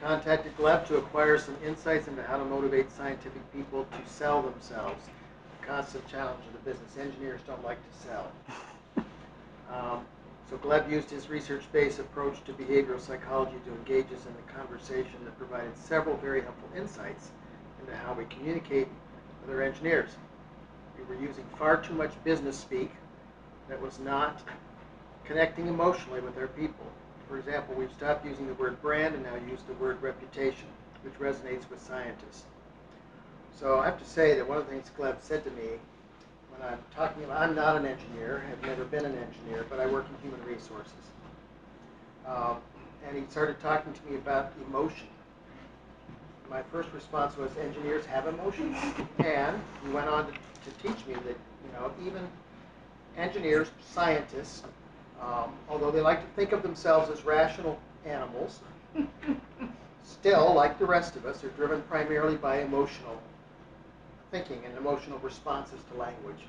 contacted Gleb to acquire some insights into how to motivate scientific people to sell themselves. The constant challenge of the business. Engineers don't like to sell. So Gleb used his research-based approach to behavioral psychology to engage us in the conversation that provided several very helpful insights into how we communicate with our engineers. We were using far too much business speak that was not connecting emotionally with our people. For example, we've stopped using the word brand and now use the word reputation, which resonates with scientists. So I have to say that one of the things Gleb said to me when I'm talking about, I'm not an engineer, I've never been an engineer, but I work in human resources. And he started talking to me about emotion. My first response was, engineers have emotions? And he went on to teach me that, even engineers, scientists, although they like to think of themselves as rational animals, still, like the rest of us, are driven primarily by emotional thinking and emotional responses to language.